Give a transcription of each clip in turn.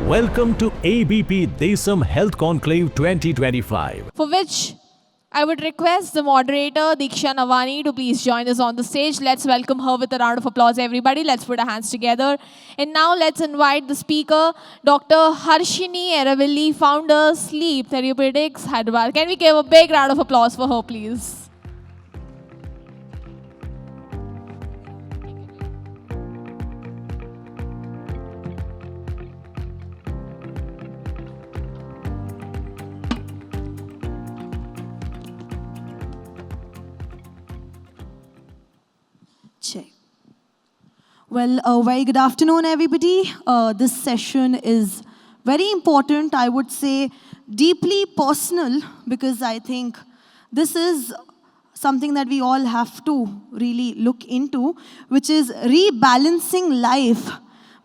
Welcome to ABP Desam Health Conclave 2025. For which I would request the moderator, Diksha Navani, to please join us on the stage. Let's welcome her with a round of applause, everybody. Let's put our hands together. And now let's invite the speaker, Dr. Harshini Errabelli, founder, Sleep Therapeutics, Hyderabad. Can we give a big round of applause for her, please? Check. Well, very good afternoon, everybody. This session is very important, I would say deeply personal, because I think this is something that we all have to really look into, which is rebalancing life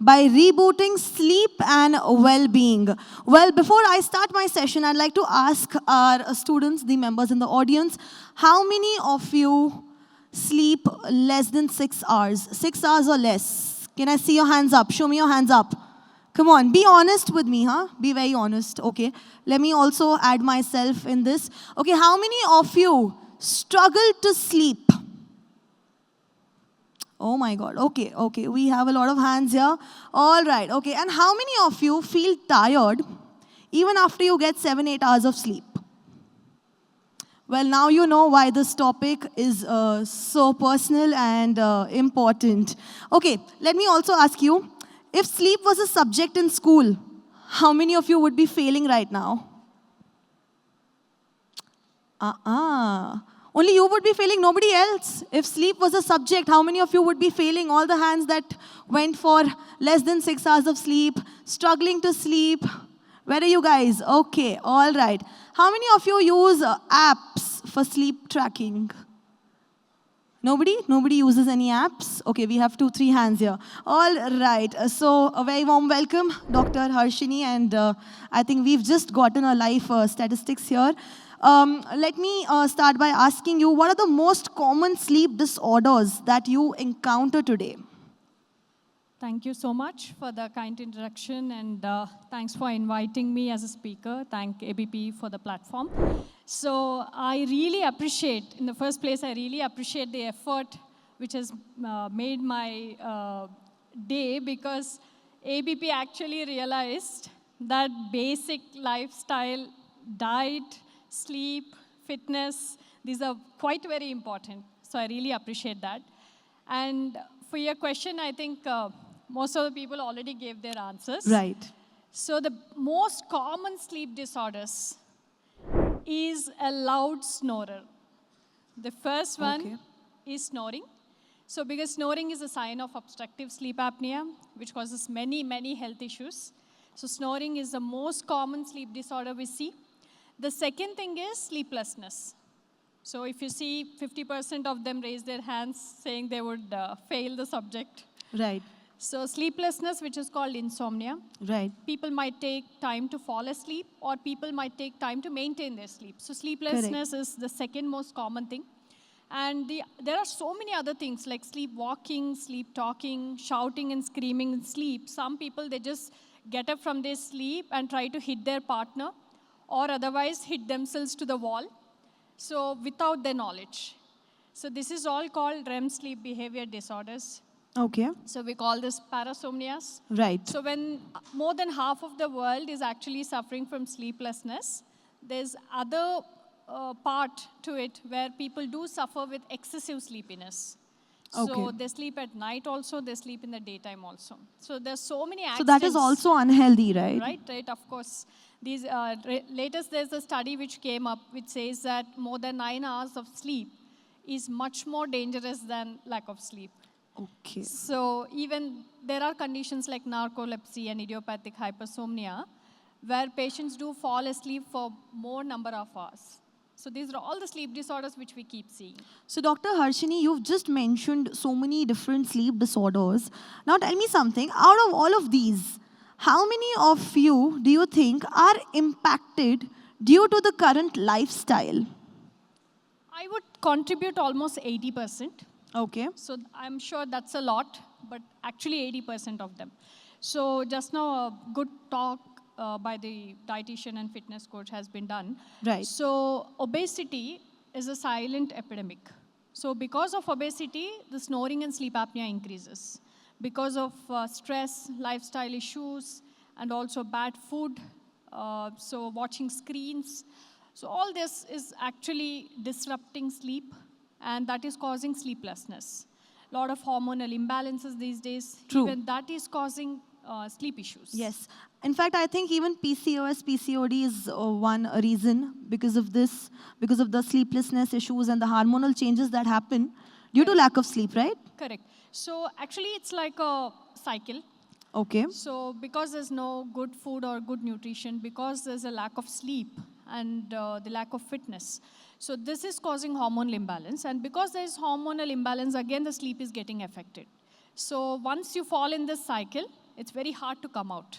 by rebooting sleep and well-being. Well, before I start my session, I'd like to ask our students, the members in the audience, how many of you sleep less than 6 hours? 6 hours or less? Can I see your hands up? Show me your hands up. Come on, be honest with me, huh? Be very honest, okay? Let me also add myself in this. Okay, how many of you struggle to sleep? Oh my God, okay, we have a lot of hands here. All right, okay, and how many of you feel tired even after you get 7-8 hours of sleep? Well, now you know why this topic is so personal and important. Okay, let me also ask you, if sleep was a subject in school, how many of you would be failing right now? Only you would be failing, nobody else. If sleep was a subject, how many of you would be failing? All the hands that went for less than 6 hours of sleep, struggling to sleep. Where are you guys? Okay, all right. How many of you use apps for sleep tracking? Nobody? Nobody uses any apps? Okay, we have 2-3 hands here. All right. So a very warm welcome, Dr. Harshini, and I think we've just gotten a live statistics here. Let me start by asking you, what are the most common sleep disorders that you encounter today? Thank you so much for the kind introduction, and thanks for inviting me as a speaker. Thank ABP for the platform. So I really appreciate, in the first place, I really appreciate the effort which has made my day, because ABP actually realized that basic lifestyle, diet, sleep, fitness, these are quite very important. So I really appreciate that. And for your question, I think most of the people already gave their answers. Right. So the most common sleep disorders is a loud snorer. The first one is snoring. So because snoring is a sign of obstructive sleep apnea, which causes many, many health issues. So snoring is the most common sleep disorder we see. The second thing is sleeplessness. So if you see 50% of them raise their hands saying they would fail the subject. Right. So sleeplessness, which is called insomnia. Right. People might take time to fall asleep, or people might take time to maintain their sleep. So sleeplessness is the second most common thing. And there are so many other things like sleepwalking, sleep talking, shouting and screaming in sleep. Some people, they just get up from their sleep and try to hit their partner, or otherwise hit themselves to the wall, so without their knowledge. So this is all called REM sleep behavior disorders. Okay. So we call this parasomnias. Right. So when more than half of the world is actually suffering from sleeplessness, there's other part to it where people do suffer with excessive sleepiness. So they sleep at night also, they sleep in the daytime also. So there's so many accidents. So that is also unhealthy, right? Right, of course. These latest, there's a study which came up which says that more than 9 hours of sleep is much more dangerous than lack of sleep. Okay. So even there are conditions like narcolepsy and idiopathic hypersomnia where patients do fall asleep for more number of hours. So these are all the sleep disorders which we keep seeing. So Dr. Harshini, you've just mentioned so many different sleep disorders. Now tell me something, out of all of these, how many of you do you think are impacted due to the current lifestyle? I would contribute almost 80%. Okay. So I'm sure that's a lot, but actually 80% of them. So just now a good talk by the dietitian and fitness coach has been done. Right. So obesity is a silent epidemic. So because of obesity, the snoring and sleep apnea increases. Because of stress, lifestyle issues, and also bad food, so watching screens. So all this is actually disrupting sleep, and that is causing sleeplessness. A lot of hormonal imbalances these days. True. Even that is causing sleep issues. Yes. In fact, I think even PCOS, PCOD is one reason because of this, because of the sleeplessness issues and the hormonal changes that happen due to lack of sleep, right? Correct. So actually, it's like a cycle. Okay. So because there's no good food or good nutrition, because there's a lack of sleep and the lack of fitness. So this is causing hormonal imbalance. And because there's hormonal imbalance, again, the sleep is getting affected. So once you fall in this cycle, it's very hard to come out.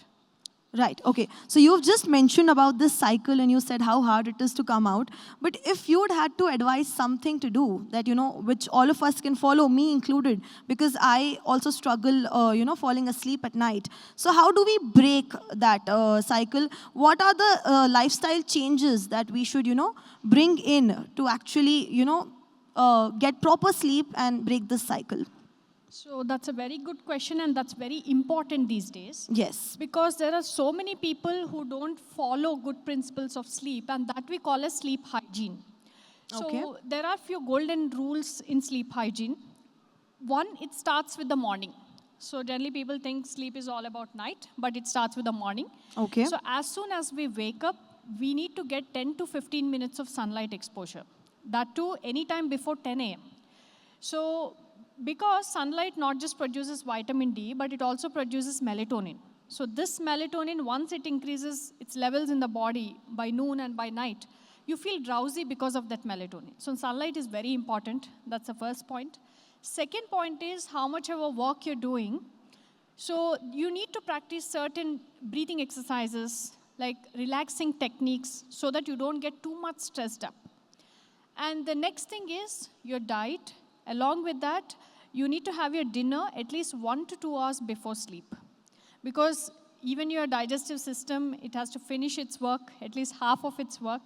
Right, okay. So you've just mentioned about this cycle and you said how hard it is to come out. But if you'd had to advise something to do that, which all of us can follow, me included, because I also struggle, falling asleep at night. So how do we break that cycle? What are the lifestyle changes that we should, bring in to actually, get proper sleep and break this cycle? So that's a very good question, and that's very important these days. Yes. Because there are so many people who don't follow good principles of sleep, and that we call as sleep hygiene. Okay. So there are few golden rules in sleep hygiene. One, it starts with the morning. So generally people think sleep is all about night, but it starts with the morning. Okay. So as soon as we wake up, we need to get 10 to 15 minutes of sunlight exposure. That too, anytime before 10 a.m. So because sunlight not just produces vitamin D, but it also produces melatonin. So this melatonin, once it increases its levels in the body by noon and by night, you feel drowsy because of that melatonin. So sunlight is very important. That's the first point. Second point is how much of a work you're doing. So you need to practice certain breathing exercises, like relaxing techniques, so that you don't get too much stressed up. And the next thing is your diet. Along with that, you need to have your dinner at least 1 to 2 hours before sleep. Because even your digestive system, it has to finish its work, at least half of its work,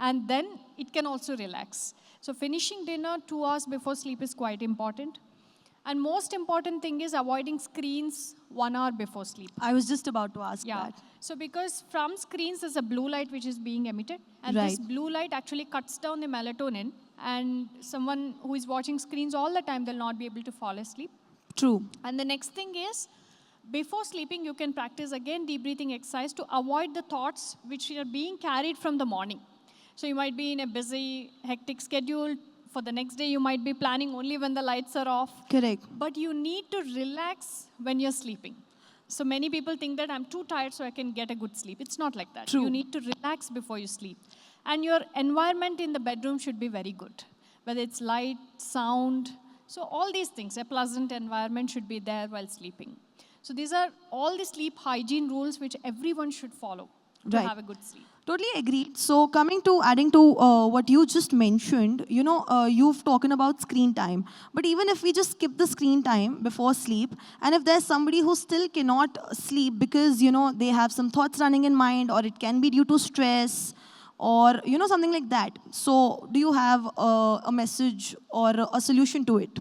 and then it can also relax. So finishing dinner 2 hours before sleep is quite important. And most important thing is avoiding screens 1 hour before sleep. I was just about to ask that. So because from screens, there's a blue light which is being emitted. And Right. this blue light actually cuts down the melatonin. And someone who is watching screens all the time, they'll not be able to fall asleep. True. And the next thing is, before sleeping, you can practice again deep breathing exercise to avoid the thoughts which are being carried from the morning. So you might be in a busy, hectic schedule. For the next day, you might be planning only when the lights are off. Correct. But you need to relax when you're sleeping. So many people think that I'm too tired so I can get a good sleep. It's not like that. True. You need to relax before you sleep. And your environment in the bedroom should be very good. Whether it's light, sound, so all these things, a pleasant environment should be there while sleeping. So these are all the sleep hygiene rules which everyone should follow to Right. have a good sleep. Totally agreed. So adding to what you just mentioned, you've talking about screen time. But even if we just skip the screen time before sleep, and if there's somebody who still cannot sleep because, they have some thoughts running in mind, or it can be due to stress, or, something like that. So do you have a message or a solution to it?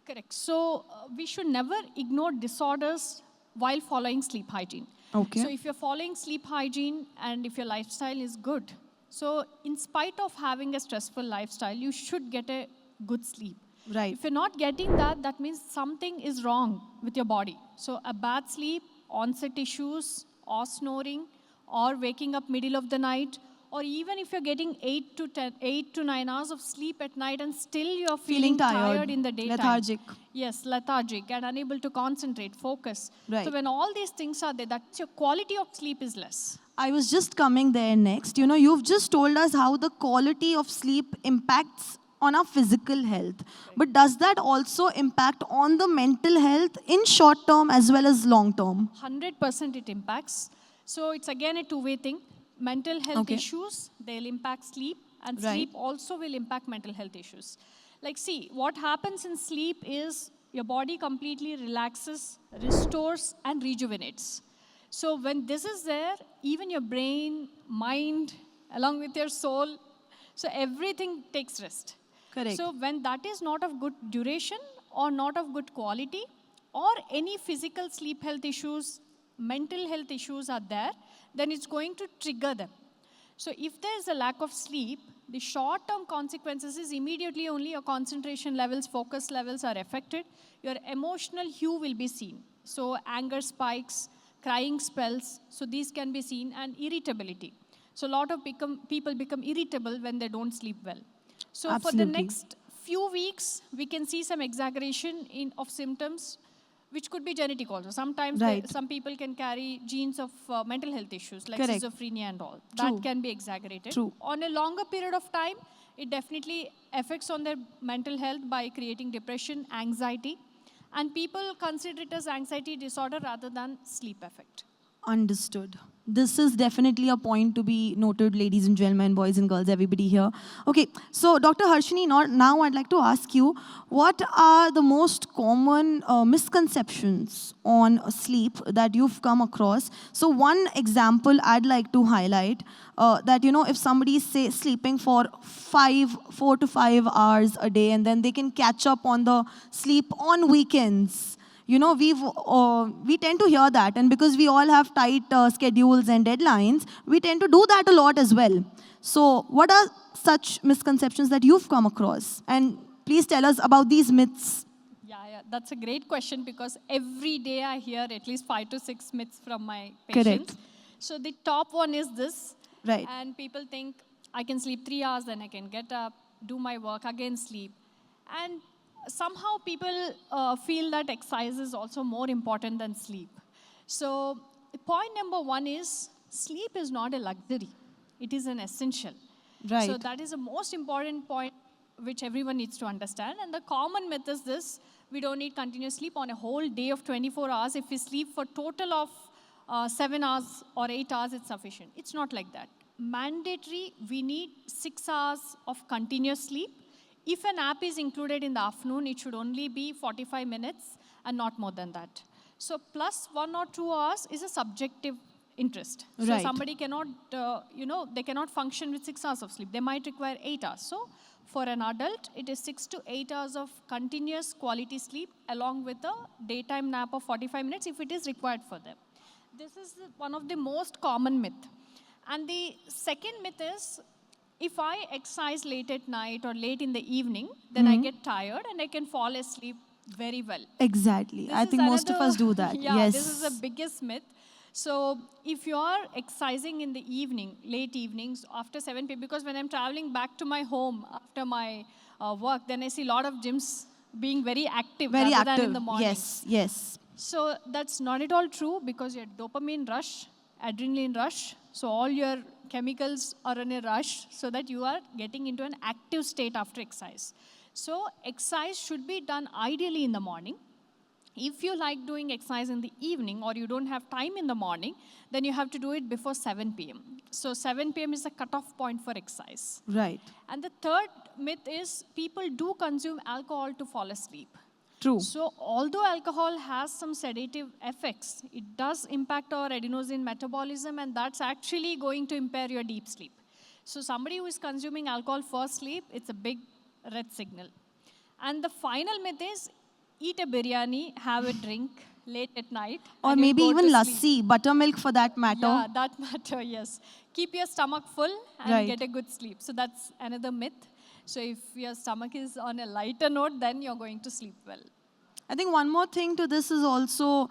Correct. So we should never ignore disorders while following sleep hygiene. Okay. So if you're following sleep hygiene and if your lifestyle is good, so in spite of having a stressful lifestyle, you should get a good sleep. Right. If you're not getting that, that means something is wrong with your body. So a bad sleep, onset issues, or snoring, or waking up middle of the night, or even if you're getting 8 to 9 hours of sleep at night and still you're feeling tired in the daytime. Lethargic. Yes, lethargic and unable to concentrate, focus. Right. So when all these things are there, that's your quality of sleep is less. I was just coming there next. You've just told us how the quality of sleep impacts on our physical health. But does that also impact on the mental health in short term as well as long term? 100% it impacts. So it's again a two-way thing. Mental health Okay. issues, they'll impact sleep, and Right. sleep also will impact mental health issues. Like, see, what happens in sleep is your body completely relaxes, restores, and rejuvenates. So when this is there, even your brain, mind, along with your soul, so everything takes rest. Correct. So when that is not of good duration or not of good quality, or any physical sleep health issues, mental health issues are there, then it's going to trigger them. So if there is a lack of sleep, the short-term consequences is immediately only your concentration levels, focus levels are affected. Your emotional hue will be seen. So anger spikes, crying spells, so these can be seen, and irritability. So a lot of people become irritable when they don't sleep well. So for the Absolutely. next few weeks, we can see some exaggeration of symptoms, which could be genetic also. Sometimes Right. some people can carry genes of mental health issues like Correct. schizophrenia and all. True. That can be exaggerated. True. On a longer period of time, it definitely affects on their mental health by creating depression, anxiety. And people consider it as anxiety disorder rather than sleep effect. Understood. This is definitely a point to be noted, ladies and gentlemen, boys and girls, everybody here. Okay, so Dr. Harshini, now I'd like to ask you, what are the most common misconceptions on sleep that you've come across? So one example I'd like to highlight, that, if somebody is, say, sleeping for 4 to 5 hours a day, and then they can catch up on the sleep on weekends. We tend to hear that, and because we all have tight schedules and deadlines, we tend to do that a lot as well. So what are such misconceptions that you've come across? And please tell us about these myths. Yeah, that's a great question, because every day I hear at least 5 to 6 myths from my patients. Correct. So the top one is this. Right. And people think, I can sleep 3 hours, then I can get up, do my work, again sleep. And somehow people feel that exercise is also more important than sleep. So point number one is, sleep is not a luxury. It is an essential. Right. So that is the most important point which everyone needs to understand. And the common myth is this: we don't need continuous sleep on a whole day of 24 hours. If we sleep for total of 7 hours or 8 hours, it's sufficient. It's not like that. Mandatory, we need 6 hours of continuous sleep. If a nap is included in the afternoon, it should only be 45 minutes and not more than that. So plus 1 or 2 hours is a subjective interest. So Right. somebody cannot, they cannot function with 6 hours of sleep. They might require 8 hours. So for an adult, it is 6 to 8 hours of continuous quality sleep along with a daytime nap of 45 minutes if it is required for them. This is one of the most common myth. And the second myth is, if I exercise late at night or late in the evening, then I get tired and I can fall asleep very well. Exactly. This I is think most of another- us do that. Yeah, Yes. this is the biggest myth. So if you are exercising in the evening, late evenings, after 7 p.m., because when I'm traveling back to my home after my work, then I see a lot of gyms being very active Very rather active. than in the morning. Yes, yes. So that's not at all true, because your dopamine rush, adrenaline rush, so all your chemicals are in a rush so that you are getting into an active state after exercise. So exercise should be done ideally in the morning. If you like doing exercise in the evening or you don't have time in the morning, then you have to do it before 7 p.m. So 7 p.m. is the cutoff point for exercise. Right. And the third myth is, people do consume alcohol to fall asleep. True. So although alcohol has some sedative effects, it does impact our adenosine metabolism, and that's actually going to impair your deep sleep. So somebody who is consuming alcohol for sleep, it's a big red signal. And the final myth is, eat a biryani, have a drink late at night. Or and you'll maybe go even to sleep. lassi, buttermilk for that matter. Yeah, that matter, yes. Keep your stomach full and Right. get a good sleep. So that's another myth. So if your stomach is on a lighter note, then you're going to sleep well. I think one more thing to this is also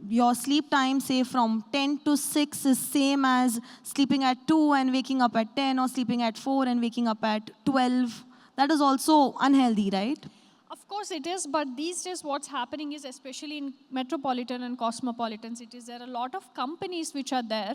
your sleep time, say from 10 to 6 is same as sleeping at 2 and waking up at 10, or sleeping at 4 and waking up at 12. That is also unhealthy, right? Of course it is, but these days what's happening is, especially in metropolitan and cosmopolitan cities, there are a lot of companies which are there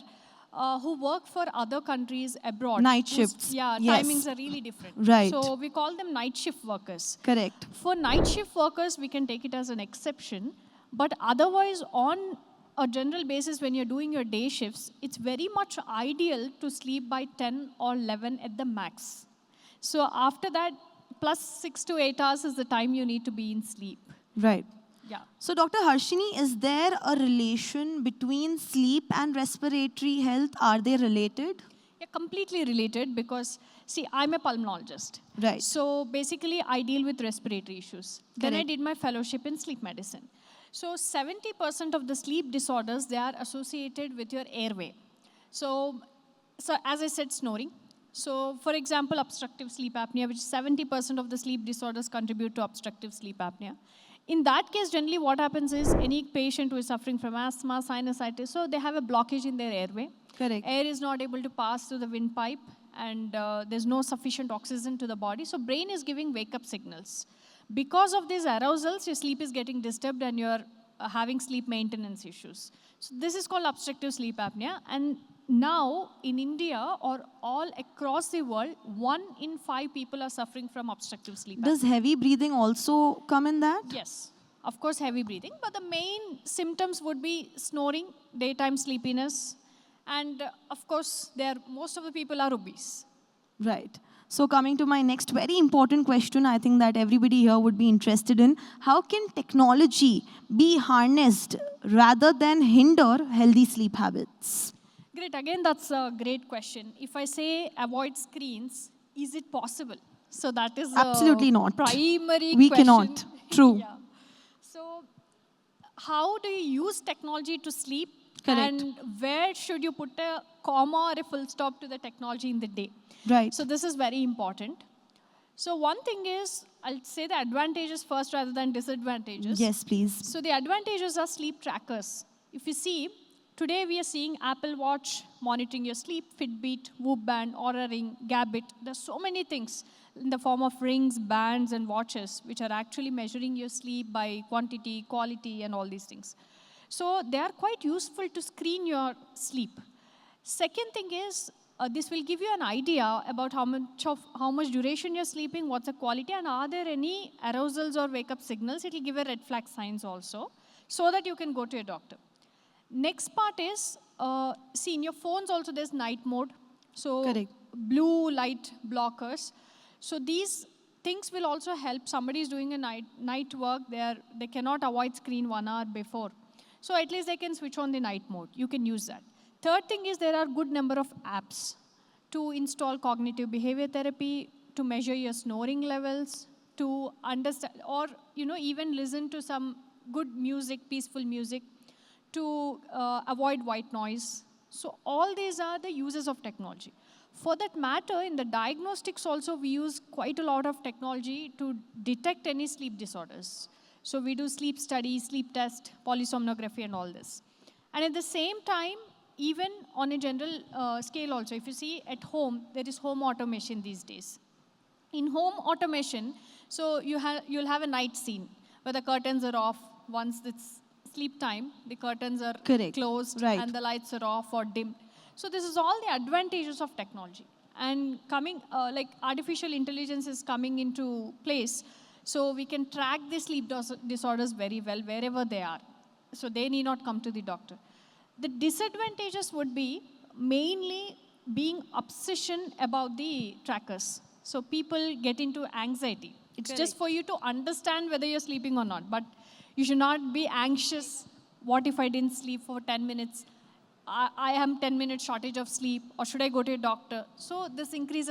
who work for other countries abroad. Night whose- shifts. Yeah, Yes. timings are really different. Right. So we call them night shift workers. Correct. For night shift workers, we can take it as an exception. But otherwise, on a general basis, when you're doing your day shifts, it's very much ideal to sleep by 10 or 11 at the max. So after that, plus 6 to 8 hours is the time you need to be in sleep. Right. Yeah. So, Dr. Harshini, is there a relation between sleep and respiratory health? Are they related? Yeah, completely related because, see, I'm a pulmonologist. Right. So basically, I deal with respiratory issues. Then I Correct. did my fellowship in sleep medicine. So 70% of the sleep disorders, they are associated with your airway. So as I said, snoring. So for example, obstructive sleep apnea, which 70% of the sleep disorders contribute to obstructive sleep apnea. In that case, generally what happens is any patient who is suffering from asthma, sinusitis, so they have a blockage in their airway. Correct. Air is not able to pass through the windpipe, and there's no sufficient oxygen to the body. So brain is giving wake-up signals. Because of these arousals, your sleep is getting disturbed and you're having sleep maintenance issues. So this is called obstructive sleep apnea. And now in India or all across the world, 1 in 5 people are suffering from obstructive sleep apnea. Does heavy breathing also come in that? Yes, of course, heavy breathing. But the main symptoms would be snoring, daytime sleepiness, and of course, most of the people are obese. Right. So coming to my next very important question, I think that everybody here would be interested in, how can technology be harnessed rather than hinder healthy sleep habits? Great, again, that's a great question. If I say avoid screens, is it possible? So that is Absolutely not. Primary We question. cannot. True. Yeah. So how do you use technology to sleep? Correct. And where should you put a comma or a full stop to the technology in the day? Right. So this is very important. So one thing is, I'll say the advantages first rather than disadvantages. Yes, please. So the advantages are sleep trackers. If you see, today we are seeing Apple Watch monitoring your sleep, Fitbit, Whoop Band, Oura Ring, Gabit. There's so many things in the form of rings, bands, and watches, which are actually measuring your sleep by quantity, quality, and all these things. So they are quite useful to screen your sleep. Second thing is, this will give you an idea about how much duration you're sleeping, what's the quality, and are there any arousals or wake-up signals. It will give a red flag signs also, so that you can go to a doctor. Next part is, see, in your phones also there's night mode. So Correct. blue light blockers. So these things will also help. Somebody is doing a night work, they cannot avoid screen 1 hour before. So at least they can switch on the night mode. You can use that. Third thing is there are good number of apps to install cognitive behavior therapy, to measure your snoring levels, to understand, or even listen to some good music, peaceful music, to avoid white noise. So all these are the uses of technology. For that matter, in the diagnostics also, we use quite a lot of technology to detect any sleep disorders. So we do sleep studies, sleep test, polysomnography, and all this. And at the same time, even on a general scale also, if you see at home, there is home automation these days. In home automation, so you'll have a night scene where the curtains are off. Once it's sleep time, the curtains are Correct. closed, Right. and the lights are off or dimmed. So this is all the advantages of technology. And like artificial intelligence is coming into place. So we can track the sleep disorders very well wherever they are. So they need not come to the doctor. The disadvantages would be mainly being obsession about the trackers. So people get into anxiety. It's just for you to understand whether you're sleeping or not. But you should not be anxious. What if I didn't sleep for 10 minutes? I am 10 minutes shortage of sleep, or should I go to a doctor? So this increases